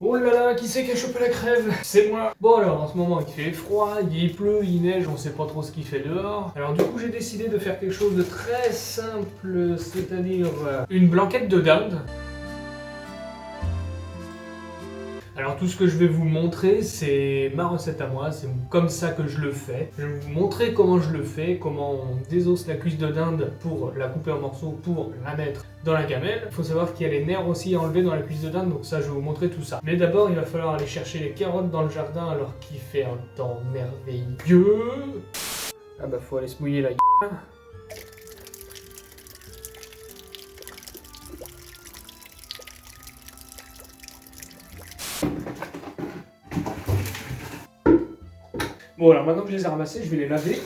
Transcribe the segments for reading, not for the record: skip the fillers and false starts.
Oh là là, qui c'est qui a chopé la crève? C'est moi. Bon alors, en ce moment il fait froid, il pleut, il neige, on sait pas trop ce qu'il fait dehors. Alors du coup j'ai décidé de faire quelque chose de très simple, c'est-à-dire une blanquette de dinde. Alors tout ce que je vais vous montrer, c'est ma recette à moi, c'est comme ça que je le fais. Je vais vous montrer comment je le fais, comment on désosse la cuisse de dinde pour la couper en morceaux, pour la mettre dans la gamelle. Il faut savoir qu'il y a les nerfs aussi à enlever dans la cuisse de dinde, donc ça je vais vous montrer tout ça. Mais d'abord il va falloir aller chercher les carottes dans le jardin alors qu'il fait un temps merveilleux. Ah bah faut aller se mouiller la gueule. Bon alors maintenant que je les ai ramassées, je vais les laver.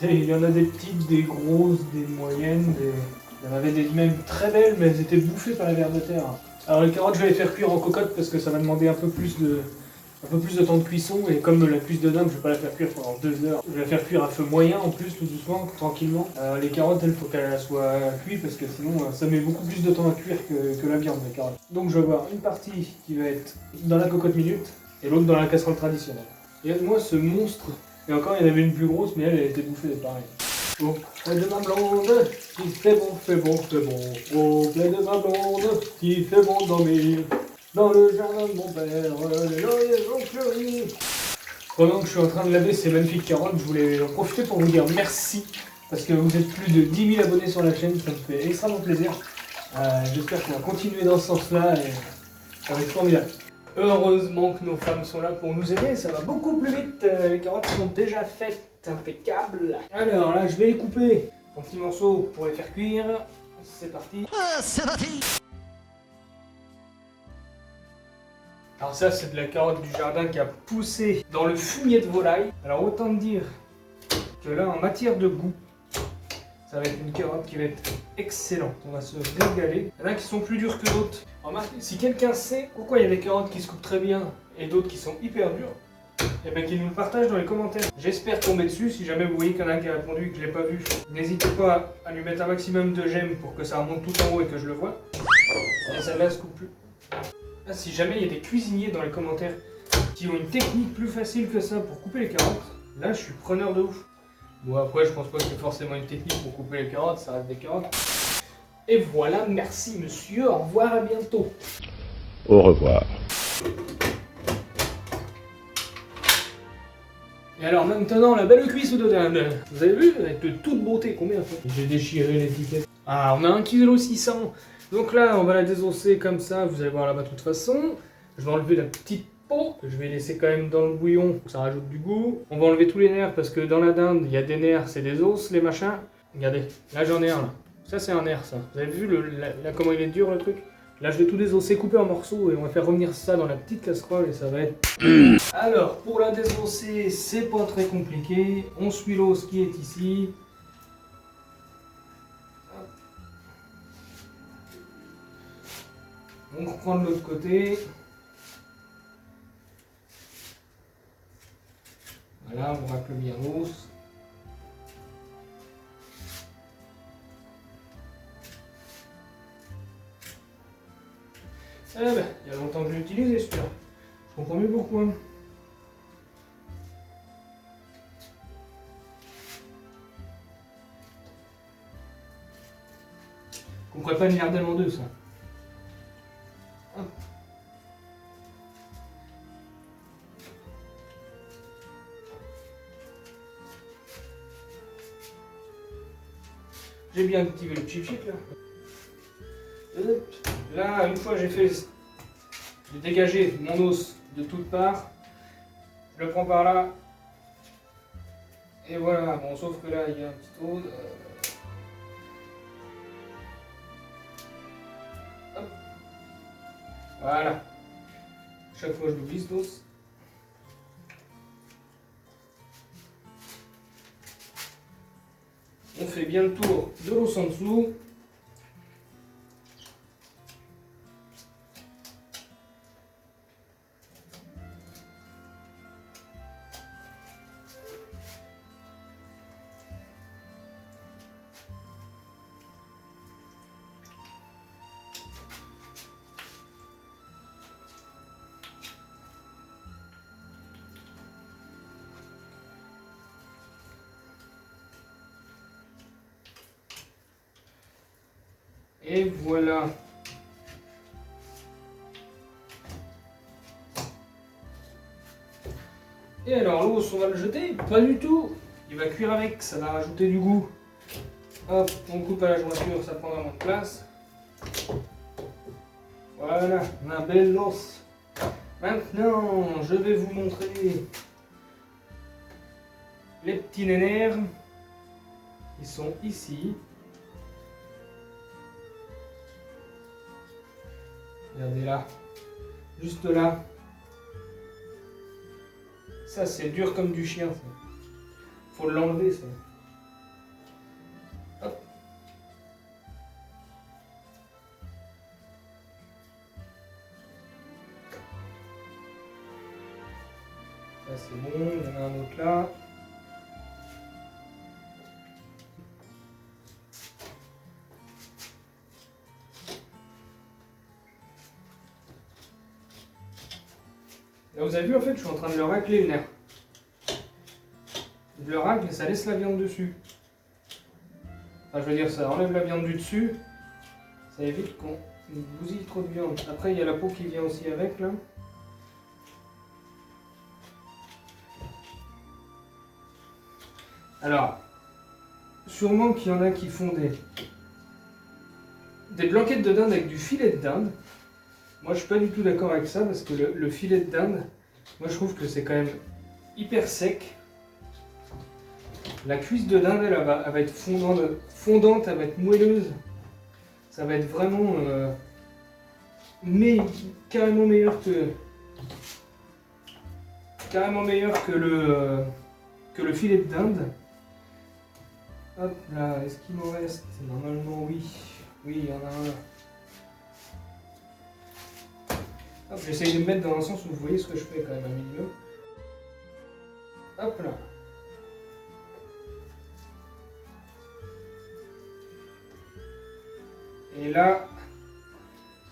Et il y en a des petites, des grosses, des moyennes, il y en avait des même très belles, mais elles étaient bouffées par la ver de terre. Alors les carottes, je vais les faire cuire en cocotte parce que ça va demander un peu plus de temps de cuisson. Et comme la cuisse de dinde, je vais pas la faire cuire pendant 2 heures. Je vais la faire cuire à feu moyen en plus, tout doucement, tranquillement. Les carottes, il faut qu'elles soient cuites parce que sinon ça met beaucoup plus de temps à cuire que la viande, les carottes. Donc je vais avoir une partie qui va être dans la cocotte minute et l'autre dans la casserole traditionnelle. Et moi, ce monstre, et encore il y en avait une plus grosse, mais elle a été bouffée, pareil. Au près de ma blonde, qui fait bon, fait bon, fait bon. Au près de ma blonde, qui fait bon dormir. Dans le jardin de mon père, les lauriers ont fleuri. Pendant que je suis en train de laver ces magnifiques carottes, je voulais en profiter pour vous dire merci. Parce que vous êtes plus de 10 000 abonnés sur la chaîne, ça me fait extrêmement plaisir. J'espère qu'on va continuer dans ce sens-là et ça va être formidable. Heureusement que nos femmes sont là pour nous aider, ça va beaucoup plus vite, les carottes sont déjà faites, impeccable. Alors là je vais les couper en petits morceaux pour les faire cuire, c'est parti. C'est parti. Alors ça c'est de la carotte du jardin qui a poussé dans le fumier de volaille. Alors autant dire que là en matière de goût, ça va être une carotte qui va être excellente, on va se régaler. Il y en a qui sont plus dures que d'autres. Remarquez, si quelqu'un sait pourquoi il y a des carottes qui se coupent très bien et d'autres qui sont hyper dures, et bien qu'il nous le partage dans les commentaires. J'espère tomber dessus, si jamais vous voyez qu'il y en a un qui a répondu et que je ne l'ai pas vu. N'hésitez pas à lui mettre un maximum de j'aime pour que ça remonte tout en haut et que je le vois. Et celle-là elle se coupe plus. Ah, si jamais il y a des cuisiniers dans les commentaires qui ont une technique plus facile que ça pour couper les carottes, là je suis preneur de ouf. Bon après je pense pas qu'il y ait forcément une technique pour couper les carottes, ça reste des carottes. Et voilà, merci monsieur, au revoir, à bientôt. Au revoir. Et alors maintenant la belle cuisse de dinde. Vous avez vu, avec de toute beauté, combien ça fait? J'ai déchiré l'étiquette. Ah, on a 1,6 kg. Donc là, on va la désosser comme ça, vous allez voir là-bas de toute façon. Je vais enlever la petite peau, que je vais laisser quand même dans le bouillon, pour que ça rajoute du goût. On va enlever tous les nerfs, parce que dans la dinde, il y a des nerfs, c'est des os, les machins. Regardez, là j'en ai un là. Ça c'est un nerf ça. Vous avez vu là, comment il est dur le truc? Là je vais tout désosser, couper en morceaux et on va faire revenir ça dans la petite casserole et ça va être... Alors pour la désosser, c'est pas très compliqué. On suit l'os qui est ici. On reprend de l'autre côté. Voilà, on racle bien l'os. Eh ben, il y a longtemps que je l'ai utilisé celui-là. Je comprends mieux pourquoi. Qu'on pourrait pas une gardelle en deux, ça. Hop. J'ai bien activé le chip là. Hop. Là, une fois j'ai dégagé mon os de toutes parts, je le prends par là, et voilà, bon, sauf que là il y a un petit trou. Hop. Voilà. Chaque fois je le glisse l'os. On fait bien le tour de l'os en dessous. Et voilà. Et alors l'os, on va le jeter? Pas du tout. Il va cuire avec, ça va rajouter du goût. Hop, on coupe à la jointure, ça prendra moins de place. Voilà, on a un bel os. Maintenant, je vais vous montrer les petits nénères. Ils sont ici. Regardez là, juste là. Ça, c'est dur comme du chien. Ça. Faut l'enlever, ça. Hop. Ça, c'est bon. Il y en a un autre là. Là, vous avez vu, en fait, je suis en train de le racler le nerf. Je le racle et ça laisse la viande dessus. Enfin, je veux dire, ça enlève la viande du dessus. Ça évite qu'on bousille trop de viande. Après, il y a la peau qui vient aussi avec, là. Alors, sûrement qu'il y en a qui font des blanquettes de dinde avec du filet de dinde. Moi, je suis pas du tout d'accord avec ça parce que le filet de dinde, moi, je trouve que c'est quand même hyper sec. La cuisse de dinde, elle va être fondante, elle va être moelleuse. Ça va être vraiment carrément meilleur que le filet de dinde. Hop là, est-ce qu'il m'en reste? Normalement, oui. Oui, il y en a un là. Hop, j'essaye de me mettre dans un sens où vous voyez ce que je fais quand même un minimum. Hop là. Et là,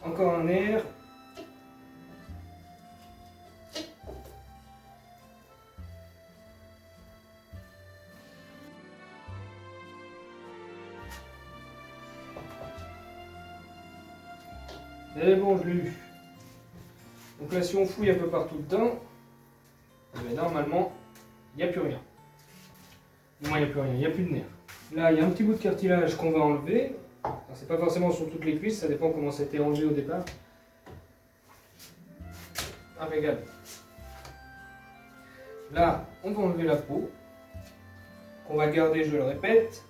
encore un air. Et bon, je l'ai eu. Donc là, si on fouille un peu partout dedans, normalement, il n'y a plus rien. Du moins, il n'y a plus rien, il n'y a plus de nerf. Là, il y a un petit bout de cartilage qu'on va enlever. C'est pas forcément sur toutes les cuisses, ça dépend comment ça a été enlevé au départ. Impeccable. Là, on va enlever la peau, qu'on va garder, je le répète.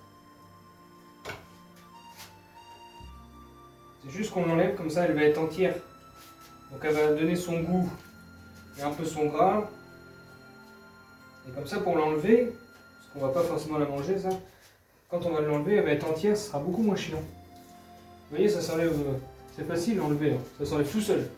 C'est juste qu'on l'enlève, comme ça elle va être entière. Donc elle va donner son goût et un peu son gras. Et comme ça, pour l'enlever, parce qu'on va pas forcément la manger ça, quand on va l'enlever, elle va être entière, ce sera beaucoup moins chiant. Vous voyez, ça s'enlève, c'est facile à enlever, hein. Ça s'enlève tout seul.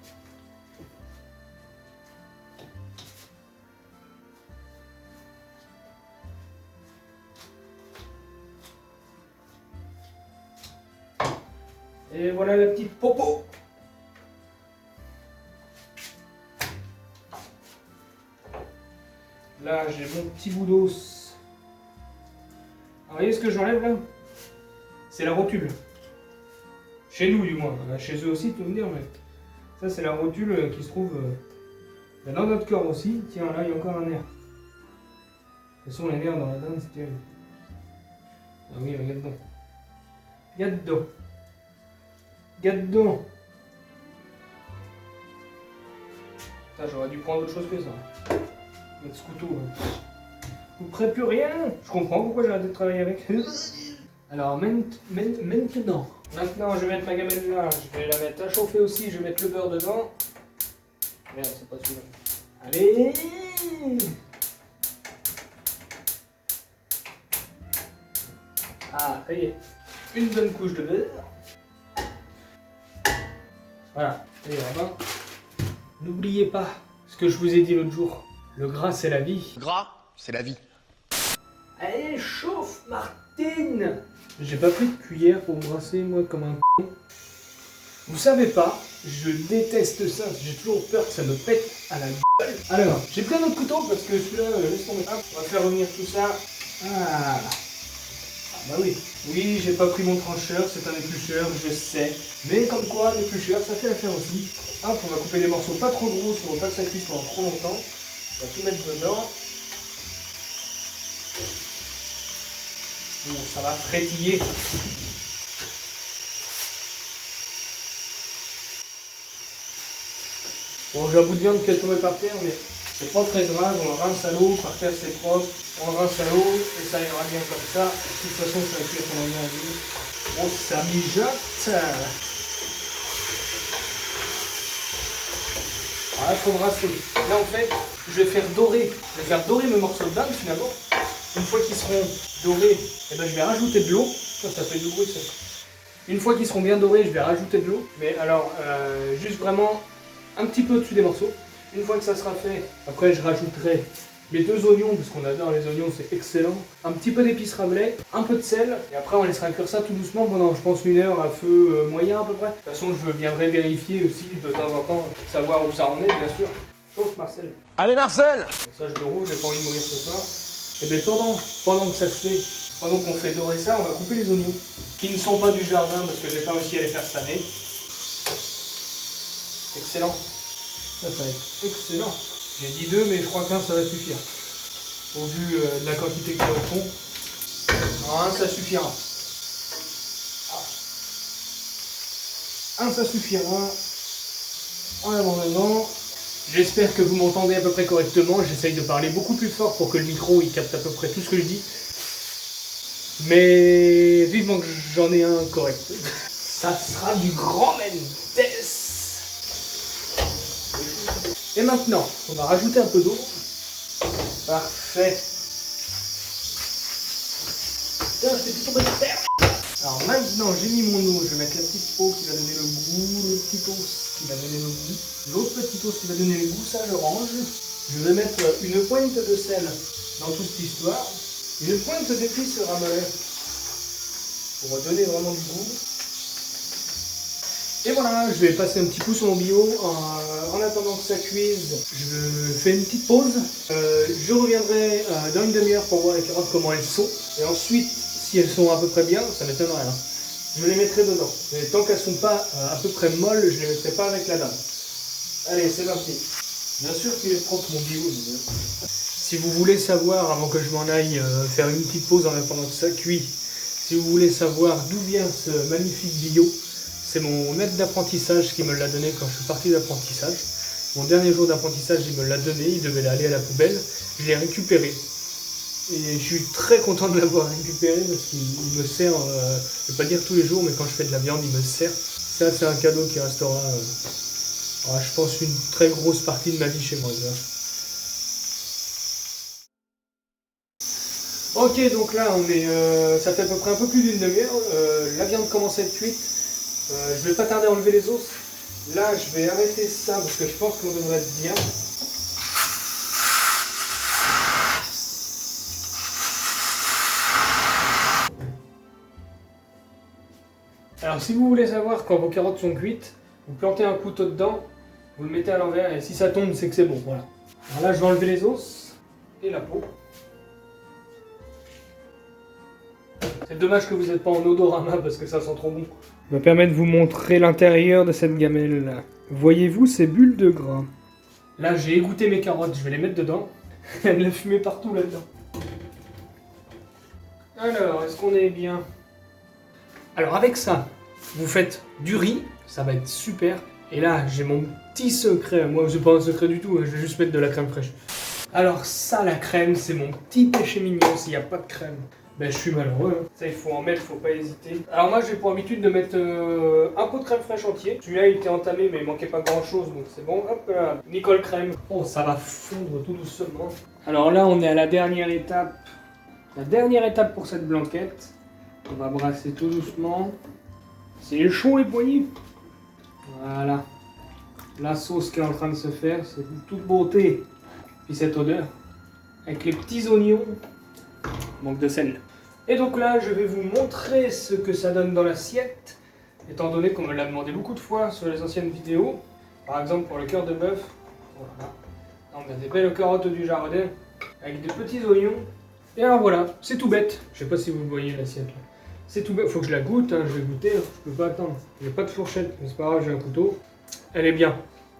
Et voilà la petite popo. Là, j'ai mon petit bout d'os. Vous voyez ce que j'enlève là? C'est la rotule. Chez nous du moins, chez eux aussi, tu peux me dire, mais ça c'est la rotule qui se trouve dans notre corps aussi. Tiens, là il y a encore un nerf. Ce sont les nerfs dans la dinde, c'est terrible. Ah oui, regarde dedans. Regarde dedans. Regarde dedans. Putain, j'aurais dû prendre autre chose que ça. Mettre ce couteau. Vous ne ferez plus rien. Je comprends pourquoi j'ai arrêté de travailler avec. Alors maintenant. Maintenant, je vais mettre ma gamelle là, je vais la mettre à chauffer aussi, je vais mettre le beurre dedans. Merde, c'est pas celui-là. Allez! Ah, ça y est. Une bonne couche de beurre. Voilà, et là-bas. N'oubliez pas ce que je vous ai dit l'autre jour. Le gras, c'est la vie. Gras, c'est la vie. Allez, chauffe, Martine! J'ai pas pris de cuillère pour me brasser, moi, comme un con. Vous savez pas, je déteste ça. J'ai toujours peur que ça me pète à la gueule. Alors, j'ai pris un autre couteau parce que celui-là, laisse tomber. Hop, on va faire revenir tout ça. Ah. Bah oui. Oui, j'ai pas pris mon trancheur, c'est un éplucheur, je sais. Mais comme quoi, l'éplucheur, ça fait l'affaire aussi. Hop, on va couper des morceaux pas trop gros, si on veut pas que ça cuise pendant trop longtemps. On va tout mettre dedans. Bon, ça va frétiller. Bon, j'ai un bout de viande qui est tombé par terre, mais c'est pas très grave. On le rince à l'eau, par terre c'est propre. On le rince à l'eau et ça ira bien comme ça. De toute façon, ça va cuire pendant bien vu. Bon, ça mijote. Ah, il faut brasser. Là, en fait, je vais faire dorer. Je vais faire dorer mes morceaux de dinde finalement. Une fois qu'ils seront dorés, eh ben, je vais rajouter de l'eau. Ça fait du bruit, ça. Une fois qu'ils seront bien dorés, je vais rajouter de l'eau. Mais alors, juste vraiment un petit peu au-dessus des morceaux. Une fois que ça sera fait, après je rajouterai les 2 oignons, parce qu'on adore les oignons, c'est excellent. Un petit peu d'épices Rabelais, un peu de sel, et après on laissera cuire ça tout doucement pendant, je pense, 1 heure à feu moyen à peu près. De toute façon, je viendrai vérifier aussi de temps en temps, savoir où ça en est, bien sûr. Sauf Marcel. Allez Marcel! Ça, je le roule, j'ai pas envie de mourir ce soir. Et bien pendant que ça se fait, pendant qu'on fait dorer ça, on va couper les oignons, qui ne sont pas du jardin, parce que j'ai pas réussi à les faire cette année. Excellent. Ça va être excellent. J'ai dit 2, mais je crois qu'un ça va suffire. Au vu de la quantité qu'il y a au fond. Alors, un ça suffira. Un ça suffira. En abandonnant. J'espère que vous m'entendez à peu près correctement. J'essaye de parler beaucoup plus fort pour que le micro il capte à peu près tout ce que je dis. Mais vivement que j'en ai un correct. Ça sera du grand Mendes. Et maintenant, on va rajouter un peu d'eau. Parfait. Putain, je t'ai plus tombé de terre. Alors maintenant, j'ai mis mon eau. Je vais mettre la petite eau qui va donner le goût, le petit os qui va donner le goût, l'autre petit os qui va donner le goût, ça je range. Je vais mettre une pointe de sel dans toute cette histoire. Une pointe d'épices Rabelais pour donner vraiment du goût. Et voilà, je vais passer un petit coup sur mon bio. En attendant que ça cuise, je fais une petite pause. Je reviendrai dans une demi-heure pour voir les carottes comment elles sont. Et ensuite, si elles sont à peu près bien, ça m'étonnerait. Hein, je les mettrai dedans. Mais tant qu'elles ne sont pas à peu près molles, je ne les mettrai pas avec la dinde. Allez, c'est parti. Bien sûr qu'il est propre mon bio. Si vous voulez savoir, avant que je m'en aille faire une petite pause en attendant que ça cuit, si vous voulez savoir d'où vient ce magnifique bio, c'est mon maître d'apprentissage qui me l'a donné quand je suis parti d'apprentissage. Mon dernier jour d'apprentissage, il me l'a donné, il devait aller à la poubelle. Je l'ai récupéré. Et je suis très content de l'avoir récupéré parce qu'il me sert, je ne vais pas dire tous les jours, mais quand je fais de la viande, il me sert. Ça, c'est un cadeau qui restera, je pense, une très grosse partie de ma vie chez moi. Ok, donc là, ça fait à peu près un peu plus d'une demi-heure. La viande commence à être cuite. Je vais pas tarder à enlever les os. Là, je vais arrêter ça parce que je pense qu'on devrait être bien. Alors, si vous voulez savoir quand vos carottes sont cuites, vous plantez un couteau dedans, vous le mettez à l'envers et si ça tombe, c'est que c'est bon. Voilà. Alors là, je vais enlever les os et la peau. C'est dommage que vous n'êtes pas en odorama parce que ça sent trop bon. Ça me permet de vous montrer l'intérieur de cette gamelle là. Voyez-vous ces bulles de gras? Là j'ai égoutté mes carottes, je vais les mettre dedans. Il y a de la fumée partout là-dedans. Alors, est-ce qu'on est bien? Alors avec ça, vous faites du riz, ça va être super. Et là j'ai mon petit secret, moi c'est pas un secret du tout, je vais juste mettre de la crème fraîche. Alors ça la crème, c'est mon petit péché mignon s'il n'y a pas de crème. Ben, je suis malheureux, hein. Ça il faut en mettre, faut pas hésiter. Alors moi j'ai pour habitude de mettre un pot de crème fraîche entier. Celui-là il était entamé mais il manquait pas grand chose donc c'est bon. Hop là, Nicole crème. Oh ça va fondre tout doucement. Alors là on est à la dernière étape. La dernière étape pour cette blanquette. On va brasser tout doucement. C'est chaud les poignets. Voilà. La sauce qui est en train de se faire, c'est de toute beauté. Puis cette odeur. Avec les petits oignons. Manque de sel. Et donc là, je vais vous montrer ce que ça donne dans l'assiette, étant donné qu'on me l'a demandé beaucoup de fois sur les anciennes vidéos. Par exemple, pour le cœur de bœuf, voilà. Là, on a des belles carottes du jardin, avec des petits oignons, Et alors voilà, c'est tout bête. Je sais pas si vous voyez l'assiette là. C'est tout bête, faut que je la goûte, hein, je vais goûter, hein. Je peux pas attendre. J'ai pas de fourchette, mais c'est pas grave, j'ai un couteau. Elle est bien.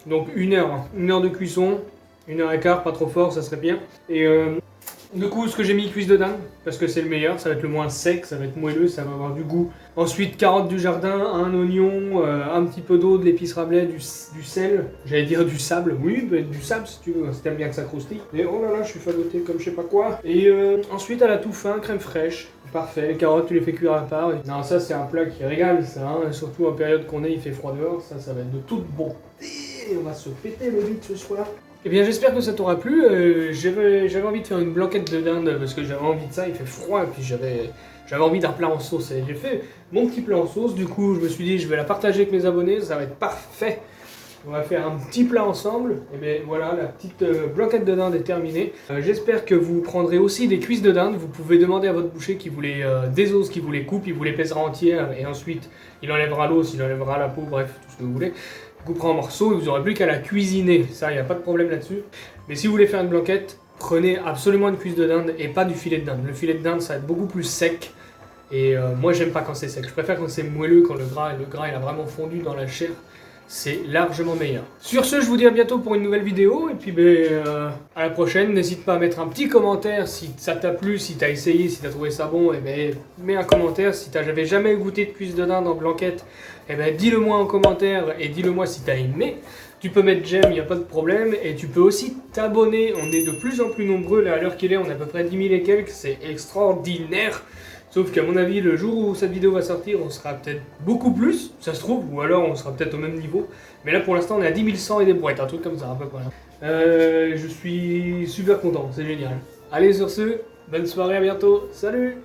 Donc 1 heure, hein. 1 heure de cuisson, 1 heure et quart, pas trop fort, ça serait bien. Et du coup, ce que j'ai mis, cuisse de dinde, parce que c'est le meilleur, ça va être le moins sec, ça va être moelleux, ça va avoir du goût. Ensuite, carottes du jardin, un oignon, un petit peu d'eau, de l'épice Rabelais, du sel, j'allais dire du sable, oui, du sable si tu veux, si t'aimes bien que ça croustille. Et oh là là, je suis fagoté comme je sais pas quoi. Et ensuite, à la tout fin, crème fraîche, parfait, les carottes, tu les fais cuire à part. Non, ça c'est un plat qui régale, ça, hein. Surtout en période qu'on est, il fait froid dehors, ça va être de toute bonté. Et on va se péter le vide ce soir. Eh bien j'espère que ça t'aura plu, j'avais envie de faire une blanquette de dinde parce que j'avais envie de ça, il fait froid et puis j'avais envie d'un plat en sauce et j'ai fait mon petit plat en sauce, du coup je me suis dit je vais la partager avec mes abonnés, ça va être parfait. On va faire un petit plat ensemble, et bien voilà, la petite blanquette de dinde est terminée. J'espère que vous prendrez aussi des cuisses de dinde, vous pouvez demander à votre boucher qui vous les désose, qui vous les coupe, il vous les pèsera entières et ensuite il enlèvera l'os, il enlèvera la peau, bref, tout ce que vous voulez. Vous couperez en morceaux et vous n'aurez plus qu'à la cuisiner, ça il n'y a pas de problème là-dessus. Mais si vous voulez faire une blanquette, prenez absolument une cuisse de dinde et pas du filet de dinde. Le filet de dinde ça va être beaucoup plus sec et moi j'aime pas quand c'est sec, je préfère quand c'est moelleux, quand le gras il a vraiment fondu dans la chair. C'est largement meilleur. Sur ce, je vous dis à bientôt pour une nouvelle vidéo, et puis à la prochaine. N'hésite pas à mettre un petit commentaire si ça t'a plu, si t'as essayé, si t'as trouvé ça bon, et mets un commentaire. Si t'avais jamais goûté de cuisse de dinde en blanquette, dis-le moi en commentaire, et dis-le moi si t'as aimé. Tu peux mettre j'aime, il n'y a pas de problème, et tu peux aussi t'abonner. On est de plus en plus nombreux, là à l'heure qu'il est, on est à peu près 10 000 et quelques, c'est extraordinaire. Sauf qu'à mon avis, le jour où cette vidéo va sortir, on sera peut-être beaucoup plus, ça se trouve, ou alors on sera peut-être au même niveau. Mais là pour l'instant, on est à 10 100 et des brouettes, un truc comme ça à peu près. Je suis super content, c'est génial. Allez sur ce, bonne soirée, à bientôt, salut!